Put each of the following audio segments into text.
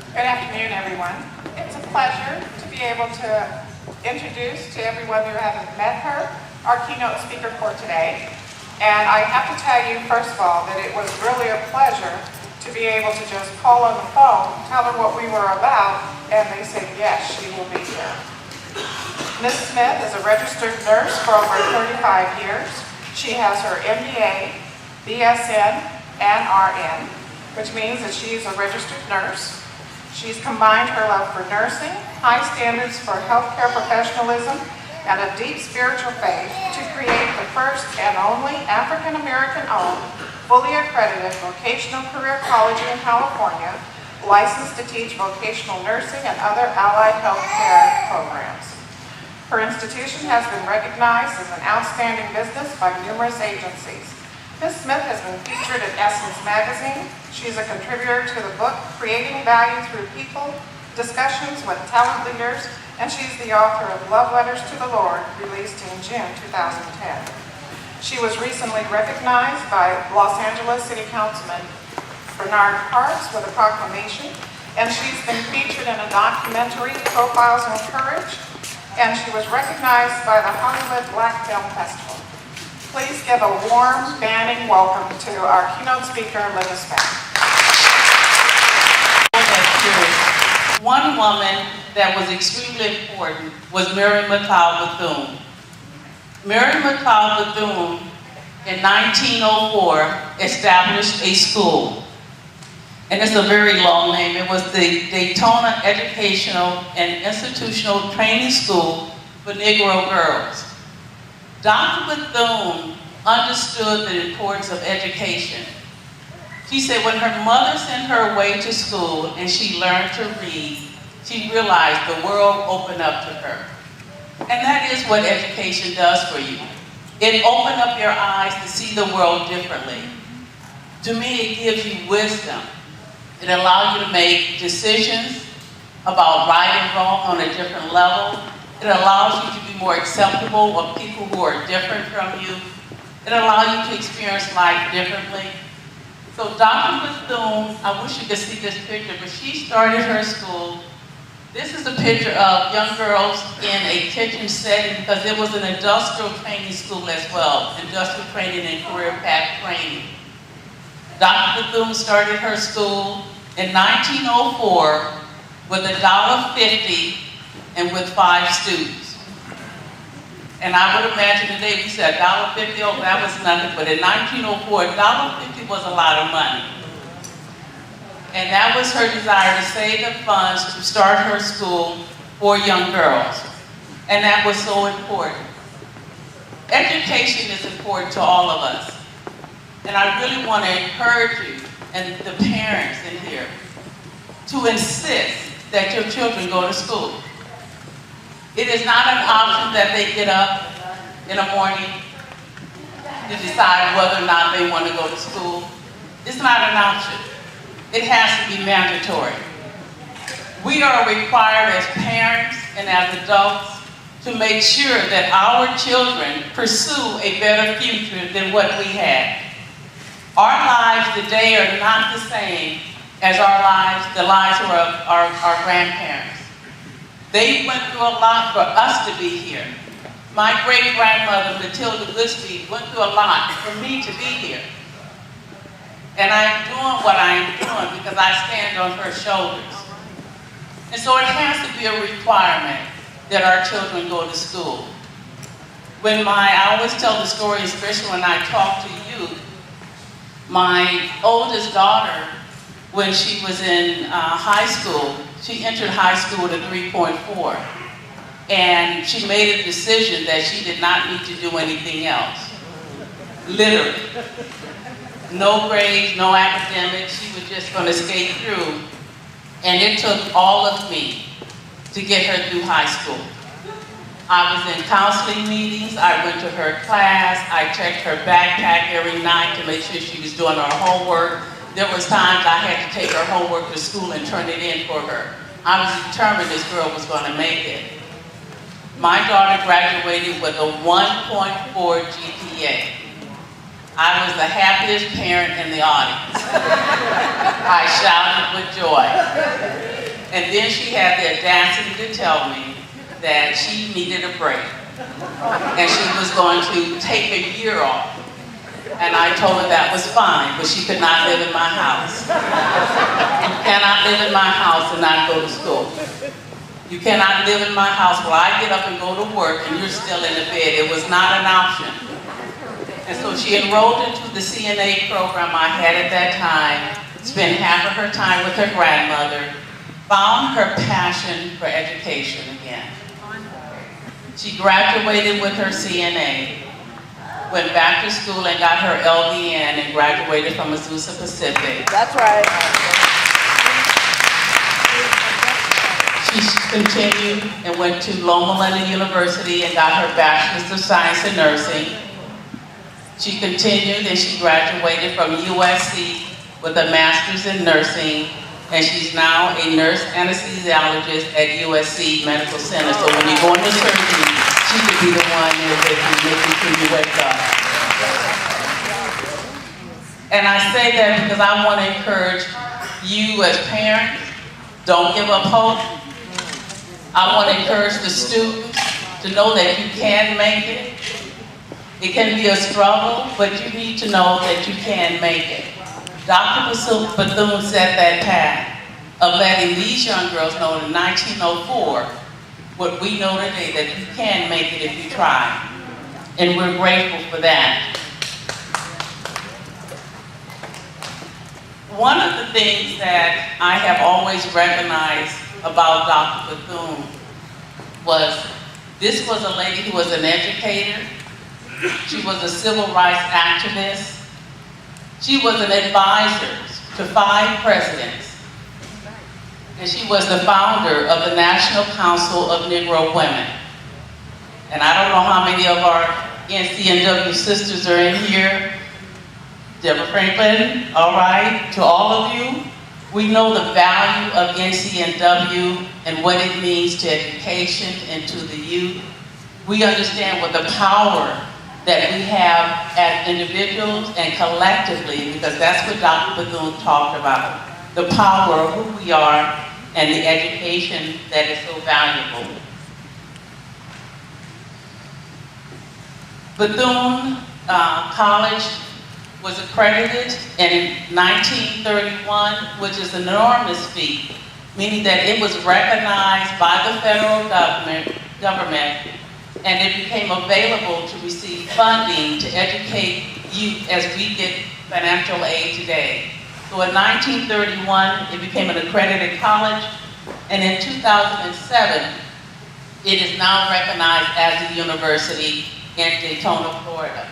Good afternoon, everyone. It's a pleasure to be able to introduce to everyone who hasn't met her our keynote speaker for today. And I have to tell you, first of all, that it was really a pleasure to be able to just call on the phone, tell her what we were about, and they said, yes, she will be here. Ms. Smith is a registered nurse for over 35 years. She has her MBA, BSN, and RN, which means that she is a registered nurse. She's combined her love for nursing, high standards for healthcare professionalism, and a deep spiritual faith to create the first and only African-American-owned, fully accredited vocational career college in California, licensed to teach vocational nursing and other allied healthcare programs. Her institution has been recognized as an outstanding business by numerous agencies. Ms. Smith has been featured in Essence magazine. She's a contributor to the book, Creating Value Through People, Discussions with Talent Leaders, and she's the author of Love Letters to the Lord, released in June 2010. She was recently recognized by Los Angeles City Councilman Bernard Parks with a proclamation, and she's been featured in a documentary, Profiles in Courage, and she was recognized by the Hollywood Black Film Festival. Please give a warm, standing welcome to our keynote speaker, Linda Smith. One woman that was extremely important was Mary McLeod Bethune. Mary McLeod Bethune, in 1904, established a school. And it's a very long name. It was the Daytona Educational and Institutional Training School for Negro girls. Dr. Bethune understood the importance of education. She said when her mother sent her away to school and she learned to read, she realized the world opened up to her. And that is what education does for you. It opened up your eyes to see the world differently. To me, it gives you wisdom. It allows you to make decisions about right and wrong on a different level. It allows you to be more acceptable of people who are different from you. It allows you to experience life differently. So Dr. Bethune, I wish you could see this picture, but she started her school. This is a picture of young girls in a kitchen setting because it was an industrial training school as well, industrial training and career path training. Dr. Bethune started her school in 1904 with $1.50 and with 5 students. And I would imagine today we said $1.50, oh, that was nothing, but in 1904, $1.50 was a lot of money. And that was her desire to save the funds to start her school for young girls. And that was so important. Education is important to all of us. And I really want to encourage you and the parents in here to insist that your children go to school. It is not an option that they get up in the morning to decide whether or not they want to go to school. It's not an option. It has to be mandatory. We are required as parents and as adults to make sure that our children pursue a better future than what we had. Our lives today are not the same as the lives of our grandparents. They went through a lot for us to be here. My great-grandmother, Matilda Goodspeed, went through a lot for me to be here. And I'm doing what I'm doing because I stand on her shoulders. And so it has to be a requirement that our children go to school. I always tell the story, especially when I talk to youth, my oldest daughter, when she was in high school, she entered high school with a 3.4. And she made a decision that she did not need to do anything else. Literally. No grades, no academics, she was just going to skate through. And it took all of me to get her through high school. I was in counseling meetings, I went to her class, I checked her backpack every night to make sure she was doing her homework. There was times I had to take her homework to school and turn it in for her. I was determined this girl was going to make it. My daughter graduated with a 1.4 GPA. I was the happiest parent in the audience. I shouted with joy. And then she had the audacity to tell me that she needed a break. And she was going to take a year off. And I told her that was fine, but she could not live in my house. You cannot live in my house and not go to school. You cannot live in my house where I get up and go to work and you're still in the bed. It was not an option. And so she enrolled into the CNA program I had at that time, spent half of her time with her grandmother, found her passion for education again. She graduated with her CNA, went back to school and got her LVN and graduated from Azusa Pacific. That's right. She continued and went to Loma Linda University and got her Bachelor's of Science in Nursing. She continued and she graduated from USC with a Master's in Nursing, and she's now a nurse anesthesiologist at USC Medical Center. So when you go into surgery, she could be the one that can make sure you wake up. And I say that because I want to encourage you as parents, don't give up hope. I want to encourage the students to know that you can make it. It can be a struggle, but you need to know that you can make it. Dr. Bethune set that path of letting these young girls know in 1904 what we know today, that you can make it if you try. And we're grateful for that. One of the things that I have always recognized about Dr. Bethune was this was a lady who was an educator. She was a civil rights activist. She was an advisor to 5 presidents. And she was the founder of the National Council of Negro Women. And I don't know how many of our NCNW sisters are in here. Deborah Franklin, all right. To all of you, we know the value of NCNW and what it means to education and to the youth. We understand what the power that we have as individuals and collectively, because that's what Dr. Bethune talked about, the power of who we are and the education that is so valuable. Bethune College was accredited in 1931, which is an enormous feat, meaning that it was recognized by the federal government, and it became available to receive funding to educate youth as we get financial aid today. So in 1931, it became an accredited college, and in 2007, it is now recognized as a university in Daytona, Florida.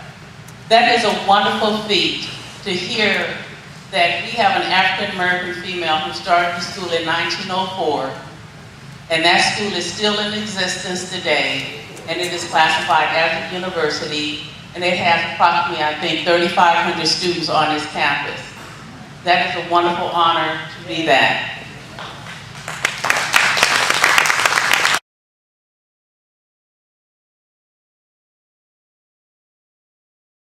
That is a wonderful feat to hear that we have an African-American female who started the school in 1904, and that school is still in existence today, and it is classified as a university, and it has approximately, I think, 3,500 students on its campus. That is a wonderful honor to be that.